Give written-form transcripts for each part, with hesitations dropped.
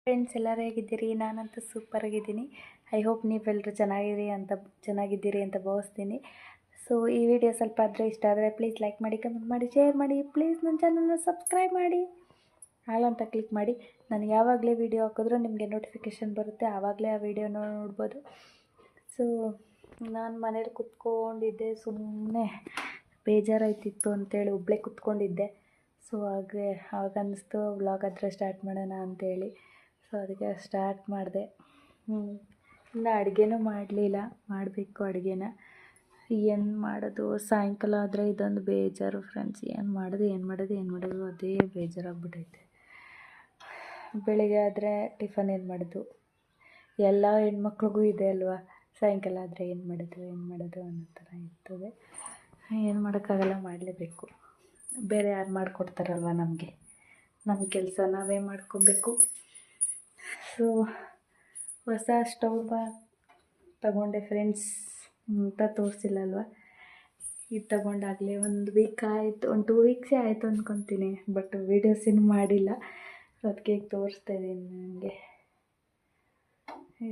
Friends ಎಲ್ಲರೂ ಹೇಗಿದ್ದೀರಿ? ನಾನಂತೂ ಸೂಪರಾಗಿದ್ದೀನಿ. ಐ ಹೋಪ್ ನೀವೆಲ್ಲರೂ ಚೆನ್ನಾಗಿದ್ದೀರಿ ಅಂತ ಭಾವಿಸ್ತೀನಿ. ಸೊ ಈ ವಿಡಿಯೋ ಸ್ವಲ್ಪ ಆದರೆ ಇಷ್ಟ ಆದರೆ ಪ್ಲೀಸ್ ಲೈಕ್ ಮಾಡಿ, ಕಮೆಂಟ್ ಮಾಡಿ, ಶೇರ್ ಮಾಡಿ. ಪ್ಲೀಸ್ ನನ್ನ ಚಾನಲ್ನ ಸಬ್ಸ್ಕ್ರೈಬ್ ಮಾಡಿ, ಆಲ್ ಅಂತ ಕ್ಲಿಕ್ ಮಾಡಿ. ನಾನು ಯಾವಾಗಲೇ ವಿಡಿಯೋ ಹಾಕಿದ್ರೂ ನಿಮಗೆ ನೋಟಿಫಿಕೇಷನ್ ಬರುತ್ತೆ, ಆವಾಗಲೇ ಆ ವಿಡಿಯೋನ ನೋಡ್ಬೋದು. ಸೊ ನಾನು ಮನೇಲಿ ಕುತ್ಕೊಂಡಿದ್ದೆ, ಸುಮ್ಮನೆ ಬೇಜಾರಾಯ್ತಿತ್ತು ಅಂತೇಳಿ ಒಬ್ಬಳೇ ಕುತ್ಕೊಂಡಿದ್ದೆ. ಸೊ ಆಗ ಅನ್ನಿಸ್ತು ವ್ಲಾಗ್ ಹತ್ರ ಸ್ಟಾರ್ಟ್ ಮಾಡೋಣ ಅಂತೇಳಿ. ಸೊ ಅದಕ್ಕೆ ಸ್ಟಾರ್ಟ್ ಮಾಡಿದೆ. ಇನ್ನು ಅಡುಗೆನೂ ಮಾಡಲಿಲ್ಲ, ಮಾಡಬೇಕು ಅಡುಗೆನ. ಏನು ಮಾಡೋದು? ಸಾಯಂಕಾಲ ಆದರೆ ಇದೊಂದು ಬೇಜಾರು ಫ್ರೆಂಡ್ಸ್. ಏನು ಮಾಡೋದು ಅದೇ ಬೇಜಾರಾಗ್ಬಿಟ್ಟೈತೆ. ಬೆಳಿಗ್ಗೆ ಆದರೆ ಟಿಫನ್ ಏನು ಮಾಡೋದು, ಎಲ್ಲ ಹೆಣ್ಮಕ್ಳಿಗೂ ಇದೆ ಅಲ್ವಾ. ಸಾಯಂಕಾಲ ಆದರೆ ಏನು ಮಾಡೋದು ಅನ್ನೋ ಥರ ಇರ್ತದೆ. ಏನು ಮಾಡೋಕ್ಕಾಗಲ್ಲ, ಮಾಡಲೇಬೇಕು. ಬೇರೆ ಯಾರು ಮಾಡಿಕೊಡ್ತಾರಲ್ವ ನಮಗೆ, ನಮ್ಮ ಕೆಲಸ ನಾವೇ ಮಾಡ್ಕೊಬೇಕು. ಸೊ ಹೊಸ ಸ್ಟವ್ ತಗೊಂಡೆ ಫ್ರೆಂಡ್ಸ್, ಅಂತ ತೋರಿಸಿಲ್ಲ ಅಲ್ವಾ. ಇದು ತಗೊಂಡಾಗಲೇ 1 ವೀಕ್ ಆಯಿತು, 2 ವೀಕ್ಸೇ ಆಯಿತು ಅಂದ್ಕೊತೀನಿ. ಬಟ್ ವೀಡಿಯೋಸ್ ಏನು ಮಾಡಿಲ್ಲ, ಅದಕ್ಕೆ ಈಗ ತೋರಿಸ್ತಾ ಇದ್ದೀನಿ. ನನಗೆ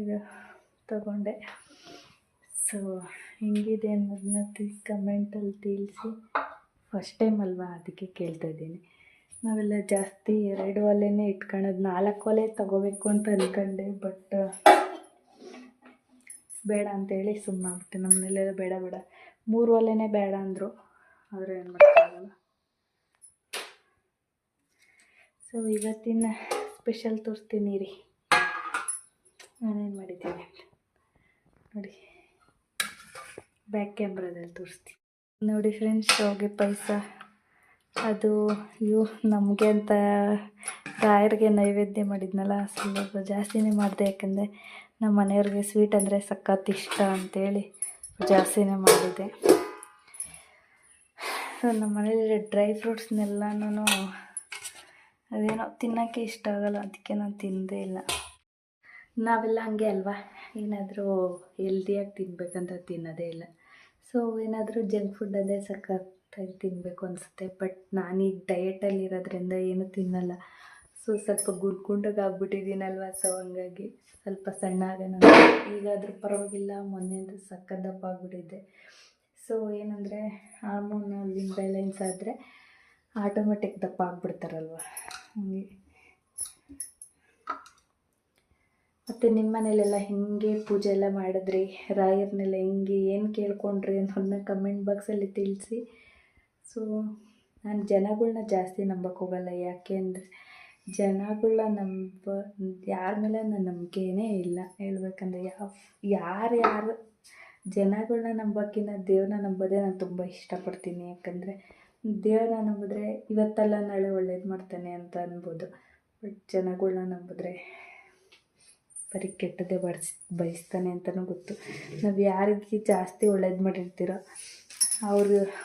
ಇದು ತಗೊಂಡೆ. ಸೊ ಹೆಂಗಿದೆ ಅನ್ನೋದನ್ನ ಕಮೆಂಟಲ್ಲಿ ತಿಳಿಸಿ. ಫಸ್ಟ್ ಟೈಮ್ ಅಲ್ವಾ, ಅದಕ್ಕೆ ಕೇಳ್ತಾ ಇದ್ದೀನಿ. ನಾವೆಲ್ಲ ಜಾಸ್ತಿ 2 ಒಲೆನೇ ಇಟ್ಕೊಳ್ಳೋದು, 4 ಒಲೆ ತೊಗೋಬೇಕು ಅಂತ ಅಂದ್ಕೊಂಡೆ. ಬಟ್ ಬೇಡ ಅಂತೇಳಿ ಸುಮ್ಮನಾಗ್ಬಿಟ್ಟೆ. ನಮ್ಮ ಮನೇಲೆಲ್ಲ ಬೇಡ 3 ಒಲೆನೇ ಬೇಡ ಅಂದರು. ಆದರೆ ಏನು ಮಾಡೋಕ್ಕಾಗಲ್ಲ. ಸೊ ಇವತ್ತಿನ ಸ್ಪೆಷಲ್ ತೋರಿಸ್ತೀನಿ ರೀ, ನಾನೇನು ಮಾಡಿದ್ದೀನಿ ನೋಡಿ. ಬ್ಯಾಕ್ ಕ್ಯಾಮ್ರಾದಲ್ಲಿ ತೋರಿಸ್ತೀನಿ ನೋಡಿ ಫ್ರೆಂಡ್ಸ್. ಶಾವಿಗೆ ಪಾಯಸ, ಅದು ನಮಗೆ ಅಂತ ರಾಯರಿಗೆ ನೈವೇದ್ಯ ಮಾಡಿದ್ನಲ್ಲ, ಸ್ವಲ್ಪ ಜಾಸ್ತಿನೇ ಮಾಡಿದೆ. ಯಾಕಂದರೆ ನಮ್ಮ ಮನೆಯವ್ರಿಗೆ ಸ್ವೀಟ್ ಅಂದರೆ ಸಖತ್ ಇಷ್ಟ ಅಂಥೇಳಿ ಜಾಸ್ತಿನೇ ಮಾಡಿದೆ. ಸೊ ನಮ್ಮ ಮನೇಲಿ ಡ್ರೈ ಫ್ರೂಟ್ಸ್ನೆಲ್ಲನೂ ಅದೇನೋ ತಿನ್ನೋಕ್ಕೆ ಇಷ್ಟ ಆಗಲ್ಲ, ಅದಕ್ಕೆ ನಾನು ತಿಂದೇ ಇಲ್ಲ. ನಾವೆಲ್ಲ ಹಂಗೆ ಅಲ್ವಾ, ಏನಾದರೂ ಹೆಲ್ದಿಯಾಗಿ ತಿನ್ನಬೇಕಂತ ತಿನ್ನೋದೇ ಇಲ್ಲ. ಸೊ ಏನಾದರೂ ಜಂಕ್ ಫುಡ್ ಅದೇ ಸಖತ್ತಾಗಿ ತಿನ್ನಬೇಕು ಅನಿಸುತ್ತೆ. ಬಟ್ ನಾನೀಗ ಡಯಟಲ್ಲಿ ಇರೋದ್ರಿಂದ ಏನೂ ತಿನ್ನಲ್ಲ. ಸೊ ಸ್ವಲ್ಪ ಗುಂಡಗೆ ಆಗ್ಬಿಟ್ಟಿದ್ದೀನಲ್ವ, ಸೊ ಹಂಗಾಗಿ ಸ್ವಲ್ಪ ಸಣ್ಣ ಆಗೋಣ. ಈಗಾದರೂ ಪರವಾಗಿಲ್ಲ, ಮೊನ್ನೆಂದು ಸಖತ್ ದಪ್ಪ ಆಗಿಬಿಟ್ಟಿದ್ದೆ. ಸೊ ಏನಂದರೆ ಹಾರ್ಮೋನಲ್ ಇಂಬ್ಯಾಲೆನ್ಸ್ ಆದರೆ ಆಟೋಮೆಟಿಕ್ ದಪ್ಪ ಆಗಿಬಿಡ್ತಾರಲ್ವ, ಹಂಗೆ. ಮತ್ತು ನಿಮ್ಮ ಮನೇಲೆಲ್ಲ ಹೆಂಗೆ ಪೂಜೆ ಎಲ್ಲ ಮಾಡಿದ್ರಿ, ರಾಯರ್ನೆಲ್ಲ ಹೆಂಗೆ ಏನು ಕೇಳ್ಕೊಂಡ್ರಿ ಅನ್ನೋದನ್ನ ಕಮೆಂಟ್ ಬಾಕ್ಸಲ್ಲಿ ತಿಳಿಸಿ. ಸೊ ನಾನು ಜನಗಳ್ನ ಜಾಸ್ತಿ ನಂಬಕ್ಕೆ ಹೋಗಲ್ಲ. ಯಾಕೆ ಅಂದರೆ ಜನಗಳನ್ನ ಯಾರ ಮೇಲೆ ನನ್ನ ನಂಬಿಕೆನೇ ಇಲ್ಲ ಹೇಳ್ಬೇಕಂದ್ರೆ. ಯಾರು ಜನಗಳನ್ನ ನಂಬೋಕ್ಕಿಂತ ದೇವ್ರನ್ನ ನಂಬೋದೇ ನಾನು ತುಂಬ ಇಷ್ಟಪಡ್ತೀನಿ. ಯಾಕಂದರೆ ದೇವ್ರನ್ನ ನಂಬಿದ್ರೆ ಇವತ್ತಲ್ಲ ನಾಳೆ ಒಳ್ಳೇದು ಮಾಡ್ತಾನೆ ಅಂತ ಅನ್ಬೋದು. ಬಟ್ ಜನಗಳ್ನ ನಂಬಿದ್ರೆ ಬರೀ ಕೆಟ್ಟದ್ದೇ ಬಯಸ್ತಾನೆ ಅಂತಲೂ ಗೊತ್ತು. ನಾವು ಯಾರಿಗೆ ಜಾಸ್ತಿ ಒಳ್ಳೇದು ಮಾಡಿರ್ತೀರೋ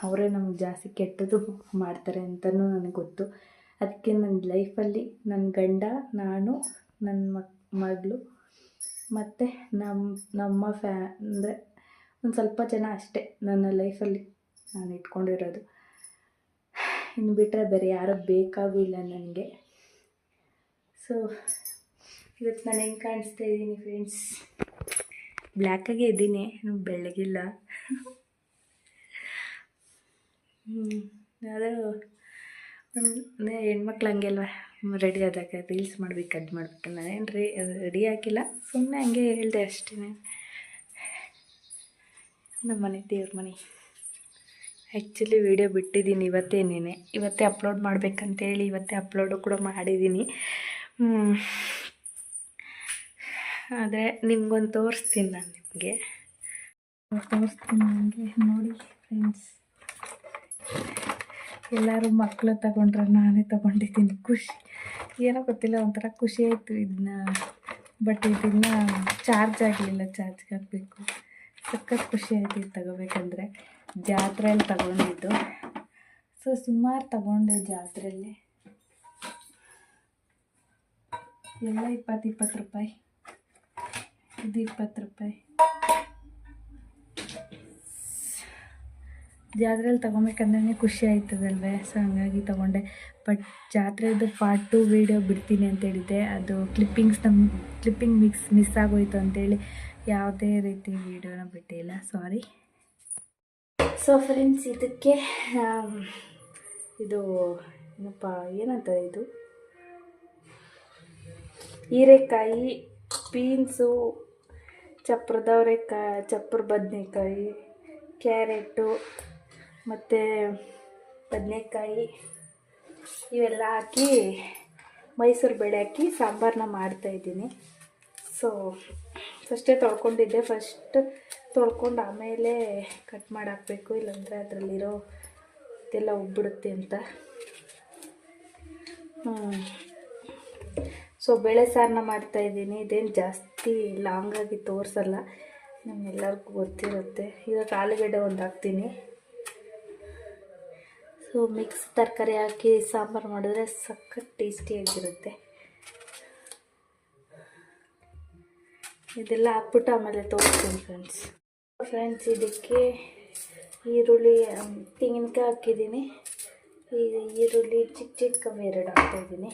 ಅವರೇ ನಮ್ಗೆ ಜಾಸ್ತಿ ಕೆಟ್ಟದ್ದು ಮಾಡ್ತಾರೆ ಅಂತಲೂ ನನಗೆ ಗೊತ್ತು. ಅದಕ್ಕೆ ನನ್ನ ಲೈಫಲ್ಲಿ ನನ್ನ ಗಂಡ, ನಾನು, ನನ್ನ ಮಗಳು ಮತ್ತು ನಮ್ಮ ಅಂದರೆ ಒಂದು ಸ್ವಲ್ಪ ಜನ ಅಷ್ಟೇ ನನ್ನ ಲೈಫಲ್ಲಿ ನಾನು ಇಟ್ಕೊಂಡಿರೋದು. ಇನ್ನು ಬಿಟ್ಟರೆ ಬೇರೆ ಯಾರೂ ಬೇಕಾಗೂ ಇಲ್ಲ ನನಗೆ. ಸೊ ಇವತ್ತು ನಾನು ಹೆಂಗೆ ಕಾಣಿಸ್ತಾ ಇದ್ದೀನಿ ಫ್ರೆಂಡ್ಸ್, ಬ್ಲ್ಯಾಕಾಗೇ ಇದ್ದೀನಿ, ಬೆಳ್ಳಗಿಲ್ಲ. ಆದರೂ ಹೆಣ್ಮಕ್ಳು ಹಂಗೆ ಅಲ್ವ, ರೆಡಿ ಆದಾಗ ರೀಲ್ಸ್ ಮಾಡ್ಬೇಕು, ಅದು ಮಾಡ್ಬೇಕು. ನಾನೇನು ರೆಡಿ ಆಗಿಲ್ಲ, ಸುಮ್ಮನೆ ಹಂಗೆ ಹೇಳಿದೆ ಅಷ್ಟೇ. ನಮ್ಮ ಮನೆ ದೇವ್ರ ಮನೆ. ಆ್ಯಕ್ಚುಲಿ ವಿಡಿಯೋ ಬಿಟ್ಟಿದ್ದೀನಿ ಇವತ್ತೇ ಅಪ್ಲೋಡ್ ಮಾಡಬೇಕಂತೇಳಿ ಇವತ್ತೇ ಅಪ್ಲೋಡು ಕೂಡ ಮಾಡಿದ್ದೀನಿ. ಆದರೆ ನಿಮ್ಗೊಂದು ತೋರಿಸ್ತೀನಿ, ನಾನು ನಿಮಗೆ ತೋರಿಸ್ತೀನಿ. ನನಗೆ ನೋಡಿ ಫ್ರೆಂಡ್ಸ್, ಎಲ್ಲರೂ ಮಕ್ಕಳು ತಗೊಂಡ್ರೆ ನಾನೇ ತೊಗೊಂಡಿದ್ದೀನಿ. ಖುಷಿ ಏನೋ ಗೊತ್ತಿಲ್ಲ, ಒಂಥರ ಖುಷಿ ಆಯಿತು ಇದನ್ನ. ಬಟ್ ಇದನ್ನು ಚಾರ್ಜ್ ಆಗಲಿಲ್ಲ, ಚಾರ್ಜ್ಗೆ ಹಾಕಬೇಕು. ಸಖತ್ ಖುಷಿ ಆಯಿತು ಇದು ತಗೋಬೇಕಂದ್ರೆ. ಜಾತ್ರೆಯಲ್ಲಿ ತಗೊಂಡಿದ್ದು. ಸೊ ಸುಮಾರು ತಗೊಂಡೆ ಜಾತ್ರೆಯಲ್ಲಿ, ಎಲ್ಲ 20 ರೂಪಾಯಿ. ಇದು 20 ರೂಪಾಯಿ. ಜಾತ್ರೆಯಲ್ಲಿ ತೊಗೊಬೇಕಂದ್ರೆ ಖುಷಿ ಆಯ್ತದಲ್ವೇ, ಸೊ ಹಂಗಾಗಿ ತೊಗೊಂಡೆ. ಬಟ್ ಜಾತ್ರೆದು ಪಾರ್ಟ್ 2 ವೀಡಿಯೋ ಬಿಡ್ತೀನಿ ಅಂತ ಹೇಳಿದ್ದೆ, ಅದು ಕ್ಲಿಪ್ಪಿಂಗ್ ಮಿಸ್ ಆಗೋಯ್ತು ಅಂತೇಳಿ ಯಾವುದೇ ರೀತಿ ವೀಡಿಯೋನ ಬಿಟ್ಟಿಲ್ಲ, ಸಾರಿ. ಸೊ ಫ್ರೆಂಡ್ಸ್, ಇದಕ್ಕೆ ಇದು ಏನಪ್ಪ ಏನಂತ ಇದು ಹೀರೆಕಾಯಿ, ಬೀನ್ಸು, ಚಪ್ರ ಬದನೆಕಾಯಿ, ಕ್ಯಾರೆಟು ಮತ್ತು ಬದನೆಕಾಯಿ ಇವೆಲ್ಲ ಹಾಕಿ ಮೈಸೂರು ಬೇಳೆ ಹಾಕಿ ಸಾಂಬಾರನ್ನ ಮಾಡ್ತಾಯಿದ್ದೀನಿ. ಸೊ ಫಸ್ಟೇ ತೊಳ್ಕೊಂಡಿದ್ದೆ, ತೊಳ್ಕೊಂಡು ಆಮೇಲೆ ಕಟ್ ಮಾಡಿ ಹಾಕಬೇಕು, ಇಲ್ಲಾಂದರೆ ಅದರಲ್ಲಿರೋ ಇದೆಲ್ಲ ಉಬ್ಬಿಡುತ್ತೆ ಅಂತ. ಸೊ ಬೇಳೆ ಸಾರನ್ನ ಮಾಡ್ತಾಯಿದ್ದೀನಿ. ಇದೇನು ಜಾಸ್ತಿ ಲಾಂಗಾಗಿ ತೋರಿಸಲ್ಲ, ನಮ್ಮೆಲ್ಲರಿಗೂ ಗೊತ್ತಿರುತ್ತೆ. ಇದಕ್ಕೆ ಆಲೂಗಡ್ಡೆ ಒಂದು ಹಾಕ್ತೀನಿ. ಸೊ ಮಿಕ್ಸ್ ತರಕಾರಿ ಹಾಕಿ ಸಾಂಬಾರು ಮಾಡಿದ್ರೆ ಸಖತ್ ಟೇಸ್ಟಿಯಾಗಿರುತ್ತೆ. ಇದೆಲ್ಲ ಹಾಕ್ಬಿಟ್ಟು ಆಮೇಲೆ ತೋರಿಸ್ತೀನಿ ಫ್ರೆಂಡ್ಸ್. ಇದಕ್ಕೆ ಈರುಳ್ಳಿ, ತೆಂಗಿನಕಾಯಿ ಹಾಕಿದ್ದೀನಿ. ಈಗ ಈರುಳ್ಳಿ ಚಿಕ್ಕವು 2 ಹಾಕ್ತಾಯಿದ್ದೀನಿ.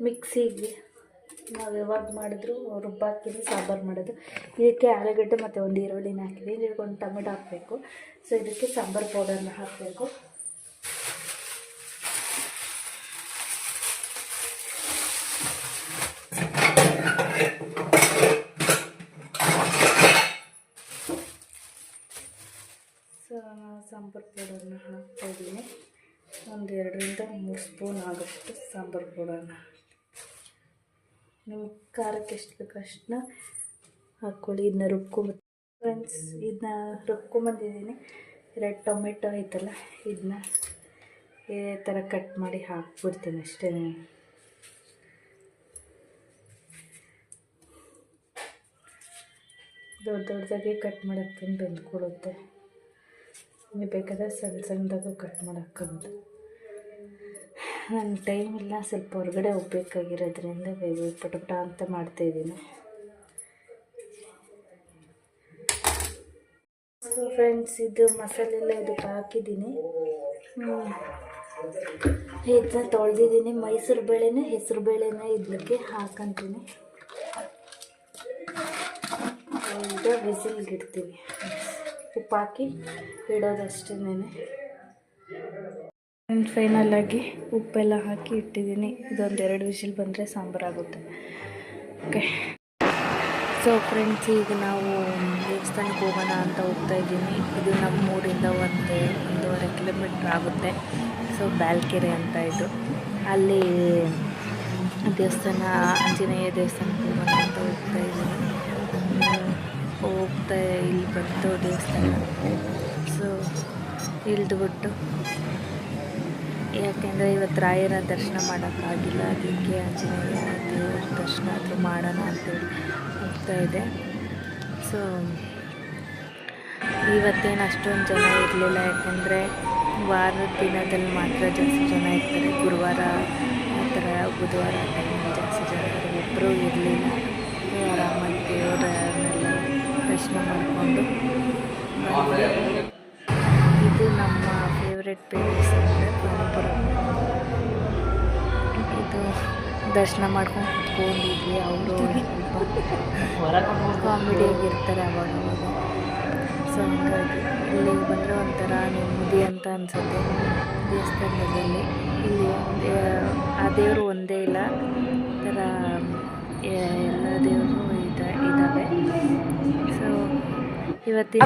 ಮಿಕ್ಸಿಗೆ ನಾವು ಯಾವಾಗ ಮಾಡಿದ್ರು ರುಬ್ಬಾಕಿದ್ದು ಸಾಂಬಾರು ಮಾಡೋದು. ಇದಕ್ಕೆ ಆಲೂಗಡ್ಡೆ ಮತ್ತು ಒಂದು ಈರುಳ್ಳಿನ ಹಾಕಿದ್ದೀನಿ. ಇದಕ್ಕೆ ಒಂದು ಟೊಮೆಟೊ ಹಾಕಬೇಕು. ಸೊ ಇದಕ್ಕೆ ಸಾಂಬಾರು ಪೌಡರ್ನ ಹಾಕಬೇಕು. ಸೊ ನಾನು ಸಾಂಬಾರು ಪೌಡರ್ನ ಹಾಕ್ತಾಯಿದ್ದೀನಿ. ಒಂದು 2ರಿಂದ 3 ಸ್ಪೂನ್ ಆಗುತ್ತೆ ಸಾಂಬಾರು ಪೌಡರ್ನ. ನಿಮ್ಗೆ ಖಾರಕ್ಕೆ ಎಷ್ಟು ಬೇಕು ಅಷ್ಟನ್ನ ಹಾಕ್ಕೊಳ್ಳಿ. ಇದನ್ನ ಫ್ರೆಂಡ್ಸ್, ಇದನ್ನ ರುಬ್ಕೊಂಬಂದಿದ್ದೀನಿ. 2 ಟೊಮೆಟೊ ಐತಲ್ಲ, ಇದನ್ನ ಇದೇ ಥರ ಕಟ್ ಮಾಡಿ ಹಾಕ್ಬಿಡ್ತೀನಿ ಅಷ್ಟೇ. ದೊಡ್ಡದಾಗೆ ಕಟ್ ಮಾಡೋಕ್ಕೆ ಬೆಂದ್ಕೊಡುತ್ತೆ. ನೀವು ಬೇಕಾದರೆ ಸಣ್ಣದಾಗೂ ಕಟ್ ಮಾಡೋಕ್ಕಾಗೋದು. ನನ್ನ ಟೈಮ್ ಇಲ್ಲ, ಸ್ವಲ್ಪ ಹೊರಗಡೆ ಹೋಗ್ಬೇಕಾಗಿರೋದ್ರಿಂದ ಬೇಗ ಪಟ ಅಂತ ಮಾಡ್ತಾಯಿದ್ದೀನಿ. ಸೊ ಫ್ರೆಂಡ್ಸ್, ಇದು ಮಸಾಲೆ ಎಲ್ಲ ಇದಕ್ಕೆ ಹಾಕಿದ್ದೀನಿ. ಇದನ್ನ ತೊಳೆದಿದ್ದೀನಿ. ಮೈಸೂರು ಬೇಳೆನೇ ಹೆಸರು ಬೇಳೆನ ಇದಕ್ಕೆ ಹಾಕೊಂತೀನಿ. ಈಗ ವಿಸಿಲ್ಗೆ ಇಡ್ತೀವಿ. ಉಪ್ಪು ಹಾಕಿ ಇಡೋದಷ್ಟೇನೆ. ಫೈನಲಾಗಿ ಉಪ್ಪೆಲ್ಲ ಹಾಕಿ ಇಟ್ಟಿದ್ದೀನಿ. ಇದೊಂದು 2 ವಿಸಿಲ್ ಬಂದರೆ ಸಾಂಬಾರಾಗುತ್ತೆ. ಓಕೆ. ಸೊ ಫ್ರೆಂಡ್ಸ್, ಈಗ ನಾವು ದೇವಸ್ಥಾನಕ್ಕೆ ಹೋಗೋಣ ಅಂತ ಹೋಗ್ತಾಯಿದ್ದೀನಿ. ಇದು ನಮ್ಮೂರಿಂದ 1.5 ಕಿಲೋಮೀಟ್ರ್ ಆಗುತ್ತೆ. ಸೊ ಬ್ಯಾಲ್ಕೆರೆ ಅಂತ ಇದು. ಅಲ್ಲಿ ದೇವಸ್ಥಾನ, ಆಂಜನೇಯ ದೇವಸ್ಥಾನಕ್ಕೆ ಹೋಗೋಣ ಅಂತ ಹೋಗ್ತಾಯಿದ್ದೀನಿ. ಇಲ್ಲಿ ಬಂತು ದೇವಸ್ಥಾನ. ಸೊ ಇಳಿದುಬಿಟ್ಟು, ಯಾಕೆಂದರೆ ಇವತ್ತು ರಾಯರ ದರ್ಶನ ಮಾಡೋಕ್ಕಾಗಿಲ್ಲ, ಅದಕ್ಕೆ ಆಂಜನೇಯ ದೇವರ ದರ್ಶನ ಆದರೂ ಮಾಡೋಣ ಅಂತೇಳಿ ಹೋಗ್ತಾಯಿದ್ದೆ. ಸೊ ಇವತ್ತೇನು ಅಷ್ಟೊಂದು ಜನ ಇರಲಿಲ್ಲ, ಯಾಕೆಂದರೆ ವಾರದ ದಿನದಲ್ಲಿ ಮಾತ್ರ ಜಾಸ್ತಿ ಜನ ಇರ್ತಾರೆ. ಗುರುವಾರ ಆ ಥರ, ಬುಧವಾರ ಟೈಮಲ್ಲಿ ಜಾಸ್ತಿ ಜನ ಒಬ್ಬರೂ ಇರಲಿಲ್ಲ. ಆರಾಮಾಗಿ ದೇವರನ್ನೆಲ್ಲ ದರ್ಶನ ಮಾಡಿಕೊಂಡು ಇದು ನಮ್ಮ ಫೇವ್ರೆಟ್ ಪ್ಲೇಸ್ ಅಂದರೆ ಪಾನಿಪುರ. ಇದು ದರ್ಶನ ಮಾಡ್ಕೊಂಡು ಕುತ್ಕೊಂಡಿದ್ವಿ. ಅವರು ಸ್ವಲ್ಪ ಕಾಮಿಡಿಯಾಗಿರ್ತಾರೆ ಅವಾಗವಾಗ. ಸೊ ಹಂಗಾಗಿ ಇಲ್ಲಿಗೆ ಬಂದರೆ ಒಂಥರ ನೆಮ್ಮದಿ ಅಂತ ಅನಿಸುತ್ತೆ. ದೇವಸ್ಥಾನದಲ್ಲಿ ಇಲ್ಲಿ ಆ ದೇವರು ಒಂದೇ ಇಲ್ಲ, ಥರ ಎಲ್ಲ ದೇವರು ಇದ್ದಾವೆ. ಸೊ ಇವತ್ತಿನ